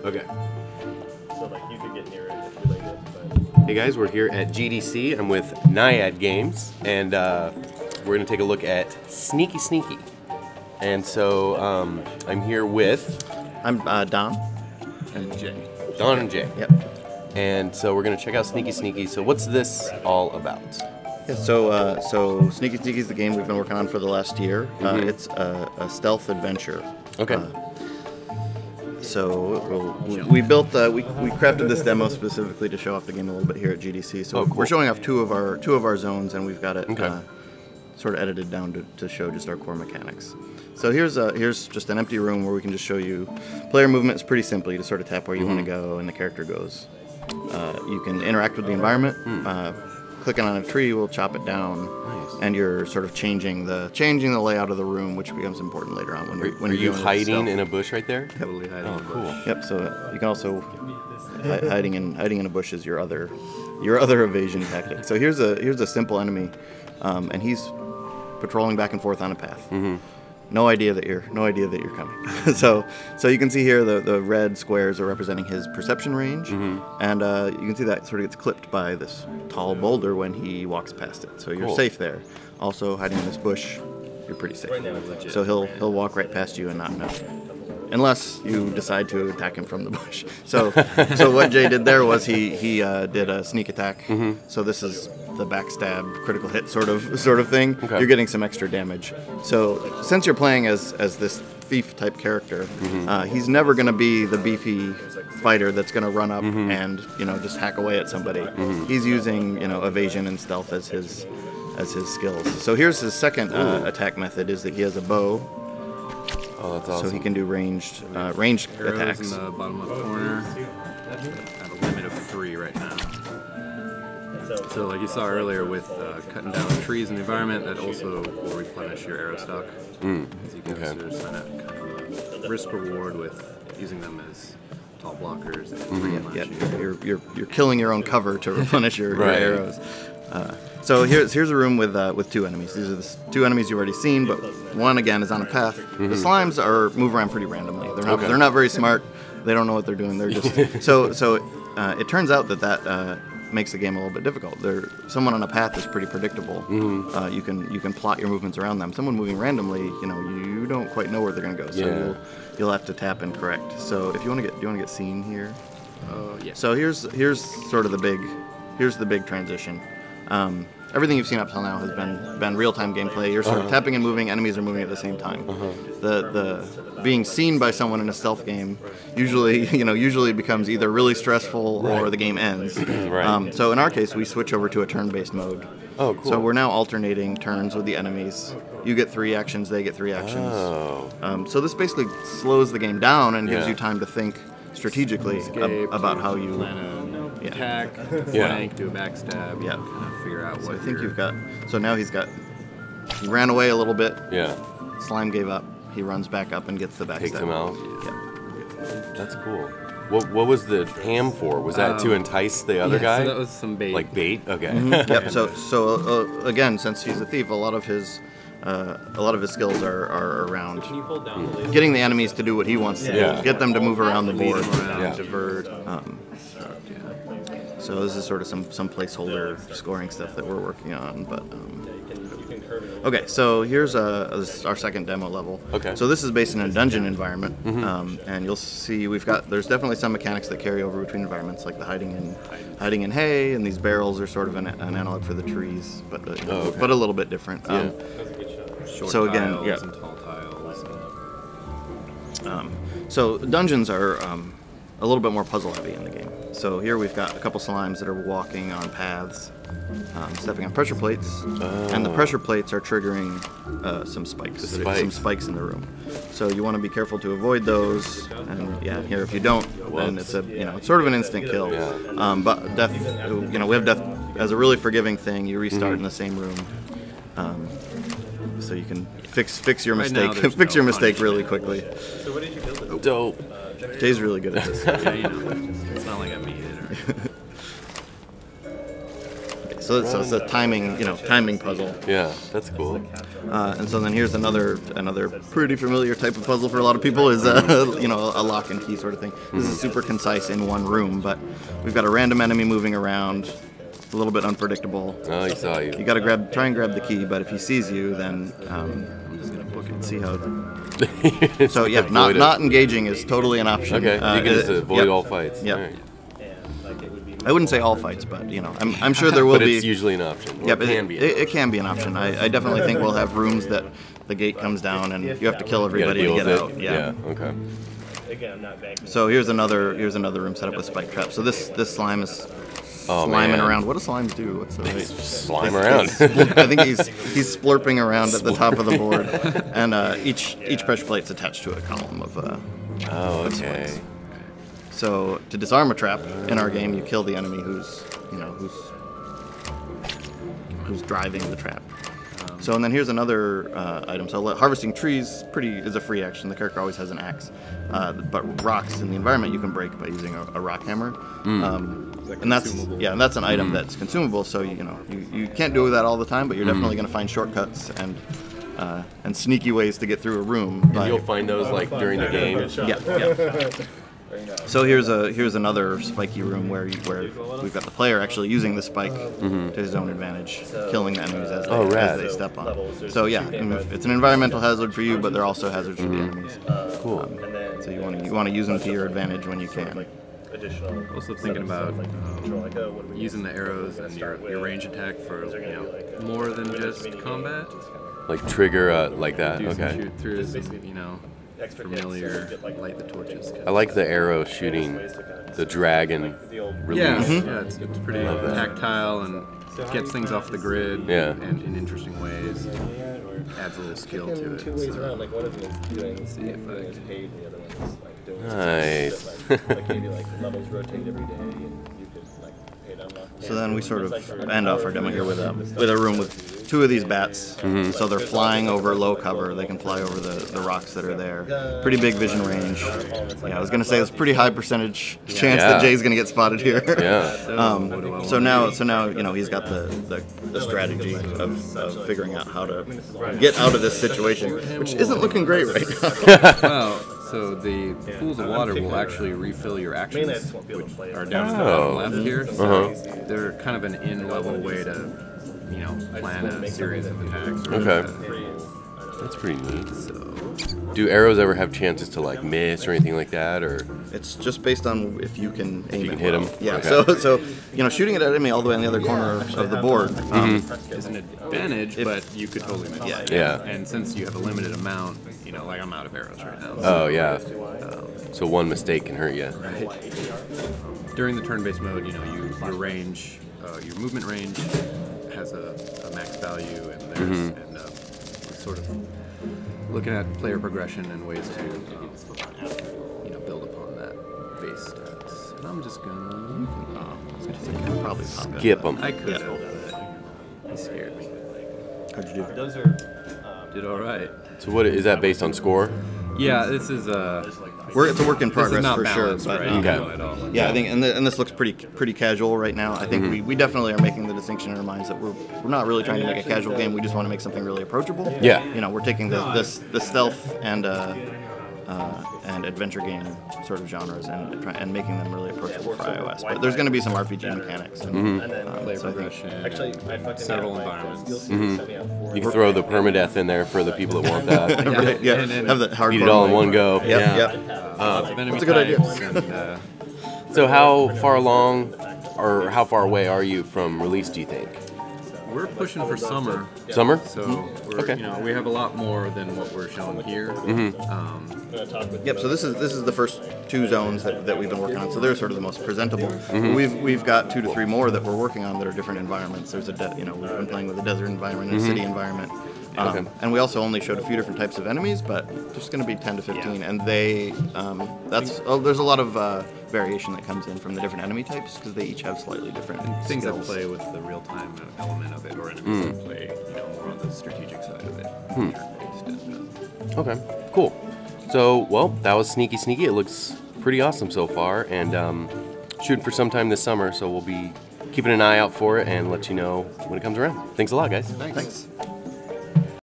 Okay. So like you could get near it if you like it. But... Hey guys, we're here at GDC. I'm with Naiad Games, and we're gonna take a look at Sneaky Sneaky. And so I'm here with I'm Don and Jay. Don and Jay. Yep. And so we're gonna check out Sneaky Sneaky. So what's this all about? Yeah, so Sneaky Sneaky is the game we've been working on for the last year. It's a stealth adventure. Okay. We built we crafted this demo specifically to show off the game a little bit here at GDC. So cool. We're showing off two of our zones, and we've got it Okay. sort of edited down to show just our core mechanics. So here's just an empty room where we can just show you player movement is pretty simply to sort of tap where you want to go, and the character goes. You can interact with the environment. Clicking on a tree will chop it down, and you're sort of changing the layout of the room, which becomes important later on when Are you doing hiding stealth. in a bush right there? Totally hiding. Oh, cool. Yep. So you can also hiding in a bush is your other evasion tactic. So here's a simple enemy, and he's patrolling back and forth on a path. No idea that you're coming. so you can see here the red squares are representing his perception range, and you can see that sort of gets clipped by this tall boulder when he walks past it. So you're safe there. Also hiding in this bush, you're pretty safe. So he'll walk right past you and not know, unless you decide to attack him from the bush. So what Jay did there was he did a sneak attack. So this is the backstab critical hit sort of thing. Okay. You're getting some extra damage. So since you're playing as this thief type character, he's never going to be the beefy fighter that's going to run up and just hack away at somebody. He's using evasion and stealth as his skills. So here's his second attack method is that he has a bow. Oh, that's awesome. So he can do ranged attacks. In the bottom left corner. At a limit of 3 right now. So like you saw earlier with cutting down trees in the environment, that also will replenish your arrow stock. As you go, so there's kind of a risk reward with using them as tall blockers. And You're killing your own cover to replenish your arrows. So here's a room with two enemies. These are the two enemies you've already seen, but one again is on a path. The slimes move around pretty randomly. They're not very smart. They don't know what they're doing. They're just so it turns out that makes the game a little bit difficult. Someone on a path is pretty predictable. You can plot your movements around them. Someone moving randomly, you don't quite know where they're going to go. So you'll have to tap and correct. So if you want to get seen here. yeah. So here's sort of the big transition. Everything you've seen up till now has been real-time gameplay. You're sort of tapping and moving. Enemies are moving at the same time. The being seen by someone in a stealth game usually becomes either really stressful or the game ends. So in our case, we switch over to a turn-based mode. Oh, cool. So we're now alternating turns with the enemies. You get 3 actions, they get 3 actions. So this basically slows the game down and gives you time to think strategically about how you attack, flank, do a backstab, kind of figure out what. I think you've got. So now he ran away a little bit. Yeah. Slime gave up. He runs back up and gets the backstab. Takes him out. Yeah. That's cool. What was the ham for? Was that to entice the other guy? So that was some bait. Like bait? Okay. Yep. So again, since he's a thief, a lot of his skills are around getting the enemies to do what he wants to do. Get them to move around the board, divert. So this is sort of some placeholder scoring stuff that we're working on, but okay. So here's this is our second demo level. Okay. So this is based in a dungeon environment, and you'll see there's definitely some mechanics that carry over between environments, like the hiding in hay, and these barrels are sort of an analog for the trees, but but a little bit different. So again, tiles and tall tiles. So dungeons are a little bit more puzzle heavy in the game. So here we've got a couple slimes that are walking on paths, stepping on pressure plates, and the pressure plates are triggering some spikes. Some spikes in the room. So you want to be careful to avoid those. And here if you don't, then it's it's sort of an instant kill. But death, we have death as a really forgiving thing. You restart in the same room. So you can fix your mistake, fix your mistake really quickly. So what did you build? Dope. Jay's really good at this. It's not like I made it. So it's a timing puzzle. Yeah, that's cool. And so then here's another pretty familiar type of puzzle for a lot of people is a lock and key sort of thing. This is super concise in one room, but we've got a random enemy moving around, a little bit unpredictable. Oh, he saw you. You got to try and grab the key, but if he sees you, then I'm just gonna book it and see how. So yeah, not engaging is totally an option. Okay, you can just avoid all fights. Yeah. Right. I wouldn't say all fights, but I'm sure there will but be. It's usually an option. Yeah, it can be. It can be an option. I definitely think we'll have rooms that the gate comes down and you have to kill everybody to get out. Yeah. Okay. Again, I'm not banking. So here's another room set up with spike traps. So this slime is sliming around. What do slimes do? What's the right? Slime around. I think he's splurping around at the top of the board, and each pressure plate's attached to a column of. Oh, okay. Spikes. So to disarm a trap in our game, you kill the enemy who's driving the trap. So and then here's another item. So harvesting trees is a free action. The character always has an axe, but rocks in the environment you can break by using a rock hammer. And that's an item that's consumable. So you can't do that all the time, but you're definitely going to find shortcuts and sneaky ways to get through a room. And you'll find those like during the game. Yeah. So here's another spiky room where we've got the player actually using the spike to his own advantage, killing the enemies as they step on. So yeah, it's an environmental hazard for you, but they're also hazards for the enemies. Cool. So you want to use them to your advantage when you can. Also thinking about using the arrows and your range attack for more than just combat. Like trigger like that. Do some Okay. shoot throughs, familiar, light the torches. I like the arrow shooting the dragon release. Yeah, it's pretty tactile and gets things off the grid and in interesting ways. Adds a little skill to it. Let's see if I can paid, the other one is like doing Nice. like maybe like levels rotate every day and you could like pay down. So then we sort of end off our demo here with a room with two of these bats. So they're flying over low cover. They can fly over the rocks that are there. Pretty big vision range. Yeah, I was going to say it's pretty high percentage chance that Jay's going to get spotted here. Yeah. So now he's got the strategy of figuring out how to get out of this situation, which isn't looking great right now. Well, so the pools of water will actually refill your actions, which are down to the bottom left here. So they're kind of an in-level way to, plan a series of attacks. That's pretty neat. Do arrows ever have chances to like miss or anything like that, or? It's just based on if you can aim you it can hit well. them. Yeah. Okay. So shooting it at enemy all the way on the other corner of the board. Is an advantage, but you could totally miss. Yeah. And since you have a limited amount, like I'm out of arrows right now. Oh yeah. So one mistake can hurt you. Right. During the turn-based mode, your range, your movement range has a max value, and there's sort of looking at player progression and ways to build upon that base stats. And I'm just gonna Probably Skip them. I could have, but he scared me. How'd you do? Those are Did all right. So what is that based on score? Yeah, this is It's a work in progress not for sure. balanced, But right? At all. yeah, I think and this looks pretty casual right now. I think we definitely are making the distinction in our minds that we're not really trying to make a casual game. We just want to make something really approachable. Yeah. We're taking the stealth and adventure game sort of genres and making them really approachable for iOS. But there's going to be some RPG mechanics. And, Player so I think progression, actually I fucking several environments. You can throw the permadeath in there for the people that want that. right, yeah, And have the hardcore Eat it all in one go. Yep. That's a good idea. And, So how far along, or how far away are you from release? Do you think? we're pushing for summer. Summer? So we're, we have a lot more than what we're showing here. Yep. So this is the first two zones that we've been working on. So they're sort of the most presentable. We've got 2 to 3 more that we're working on that are different environments. There's we've been playing with a desert environment and a city environment. And we also only showed a few different types of enemies, but there's going to be 10 to 15, and they there's a lot of variation that comes in from the different enemy types because they each have slightly different things that skills. play with the real-time element of it, or enemies that play more on the strategic side of it. Okay, cool. So, well, that was Sneaky Sneaky. It looks pretty awesome so far, and shooting for sometime this summer, so we'll be keeping an eye out for it and let you know when it comes around. Thanks a lot, guys. Thanks.